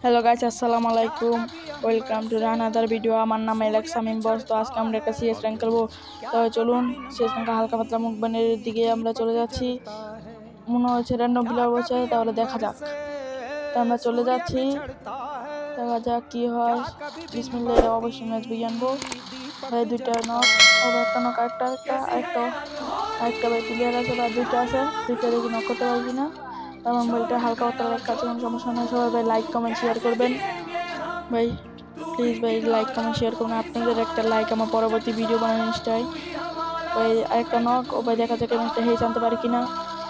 Hello guys, আসসালামু আলাইকুম। Welcome to another video. আমার নাম এলেক্স শামীম বস। তো আজকে আমরা একটা সিএস র্যাঙ্ক খেলবো। তো চলুন সিএস র্যাঙ্ক হালকা পাতলা মুখবানের দিকে আমরা চলে যাচ্ছি। মনে হচ্ছে র্যান্ডম প্লেয়ার বসে, তাহলে দেখা যাক। তো আমরা চলে যাচ্ছি, দেখা যাক কি হয়। বিসমিল্লাহ, অবশ্যই ম্যাচ বিয়ে আনবো ভাই। দুইটা নক, একটা নক, আরেকটা ভাই প্লেয়ার আছে বা দুইটা আছে, দুইটা দেখি নক করতে পারবি না। আমার মোবাইলটা হালকা পাতলা লেখা আছে, কোনো সমস্যা নেই। সবাই ভাই লাইক কমেন্ট শেয়ার করবেন ভাই, প্লিজ ভাই লাইক কমেন্ট শেয়ার করুন। আপনাদের একটা লাইক আমার পরবর্তী ভিডিও বানানোর ইনস্টায় ভাই। আরেকটা নক, ও ভাই দেখা যাক ম্যাচটা হেস আনতে পারি কিনা।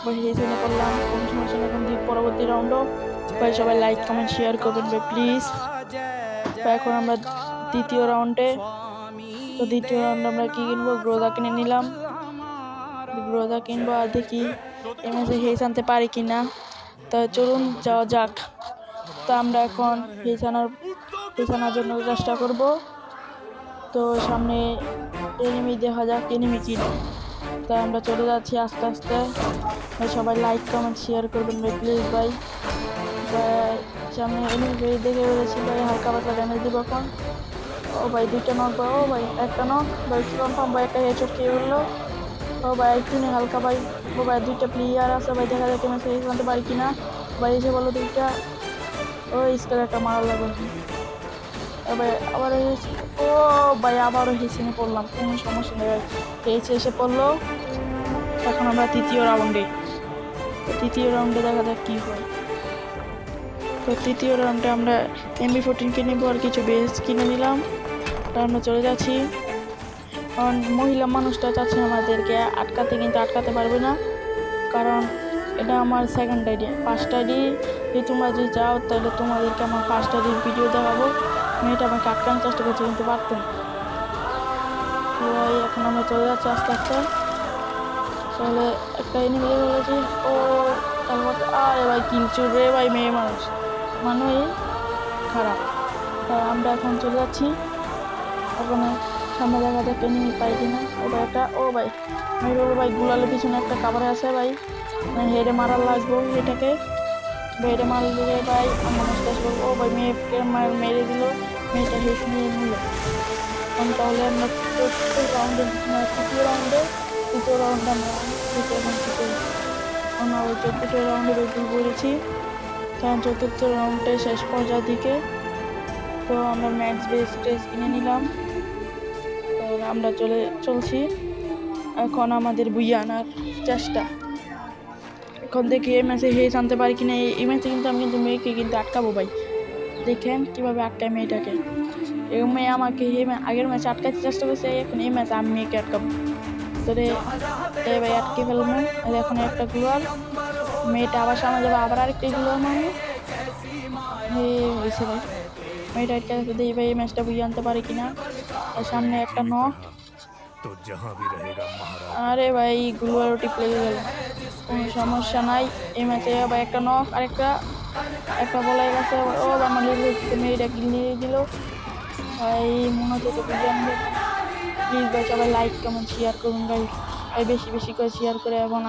ভাই হেস এনে করলাম, কোনো সমস্যা নেই। এখন পরবর্তী রাউন্ডও ভাই সবাই লাইক কমেন্ট শেয়ার করবেন ভাই, প্লিজ ভাই। এখন আমরা দ্বিতীয় রাউন্ডে, তো দ্বিতীয় রাউন্ডে আমরা কি কিনবো? গ্রোজা কিনে নিলাম, গ্রোজা কিনবো। আর দেখি এই ম্যাচে হেস আনতে পারি কিনা। তো চলুন যাওয়া যাক। তো আমরা এখন হেস আনার জন্য চেষ্টা করব। তো সামনে এনিমি দেখা যাক, এনিমি কি। তো আমরা চলে যাচ্ছি আস্তে আস্তে ভাই। সবাই লাইক কমেন্ট শেয়ার করবেন ভাই, প্লিজ ভাই। সামনে এনিমি দেখে বলেছি ভাই, হালকা পাতলা ড্যামেজ দিব এখন। ও ভাই দুইটা নক ভাই, ও ভাই একটা নক ভাই, কনফার্ম ভাই। একটা হেডশট খেয়ে বললো। ও ভাই একটু হালকা ভাই। ও ভাই দুইটা প্লেয়ার আছে ভাই, দেখা যাক ম্যাচে হেস আনতে পারি কিনা ভাই। এসে বলো দুইটা, ও স্কেল একটা মারা লাগবে ভাই। আবার ও ভাই আবারও হেসিনে পড়লাম, কোনো সমস্যা নেই ভাই। হেসে এসে পড়লো। এখন আমরা তৃতীয় রাউন্ডে দেখা যাক কি হয়। তো তৃতীয় রাউন্ডে আমরা MB14 কিনে নেবো, আর কিছু বেস কিনে নিলাম। তো আমরা চলে যাচ্ছি। কারণ মহিলা মানুষটা চাচ্ছে আমাদেরকে আটকাতে, কিন্তু আটকাতে পারবে না, কারণ এটা আমার সেকেন্ড আইডি। ফার্স্ট আইডি যদি তোমরা যদি চাও, তাহলে তোমাদেরকে আমার ফার্স্ট আইডির ভিডিও দেখাবো। মেয়েটা আমাকে আটকানোর চেষ্টা করছে, কিন্তু পারতাম। এখন আমরা চলে যাচ্ছি আস্তে আস্তে। তাহলে একটা এনিমি দেখে বলেছি, ও তারপর আরে ভাই কিলচুর রে ভাই, মেয়ে মানুষ খারাপ। তাই আমরা এখন চলে যাচ্ছি। ওখানে সামনে দেখা যাক এনিমি পাই কিনা। ও ভাই একটা, ও ভাই মেরে ভাই, গুলালের পিছনে একটা কাভারে আছে ভাই। হেডে মারার লাগবো এটাকে, হেডে মারলে ভাই আমরা শেষ করবো। ও ভাই মেয়েকে মেরে দিল, মেয়েটা হেস নিয়ে নিল। তাহলে আমরা তৃতীয় রাউন্ডে আমরা ওই চতুর্থ রাউন্ডে বের করেছি। কারণ চতুর্থ রাউন্ডে শেষ পর্যায়ের দিকে। তো আমরা ম্যাক্স বেস স্টেজ কিনে নিলাম। তো আমরা চলছি এখন আমাদের বুইয়া আনার চেষ্টা। এখন দেখি এই ম্যাচে হেস আনতে পারি কিনা। এই ম্যাচে কিন্তু আমি কিন্তু মেয়েকে কিন্তু আটকাবো ভাই। দেখেন কিভাবে আটকায় মেয়েটাকে। এই মেয়ে আমাকে আগের ম্যাচে আটকাতে চেষ্টা করছে, এখন এই ম্যাচে আমি মেয়েকে আটকাবো। তোরে এই ভাই আটকে ফেলবো। এখন একটা গ্লোয়াল, মেয়েটা আবার সামনে যাবে, আবার আরেকটা গ্লোয়াল মারবো। হয়েছে ভাই, মেয়েটা আটকে দিই ভাই। এই ম্যাচটা বুঝিয়ে আনতে পারি কিনা। সামনে একটা নক, আরে ভাই গ্লোয়াল টিপলে গেল, কোনো সমস্যা নাই। এই ম্যাচে ভাই একটা নক, একটা বলাই গেছে। ও আমার মেয়েটা কিল নিয়ে দিল ভাই। মনে হচ্ছে তো বুঝে আনবে। প্লিজ ভাই সবাই লাইক কমেন্ট শেয়ার করুন ভাই, বেশি বেশি করে শেয়ার করে এবং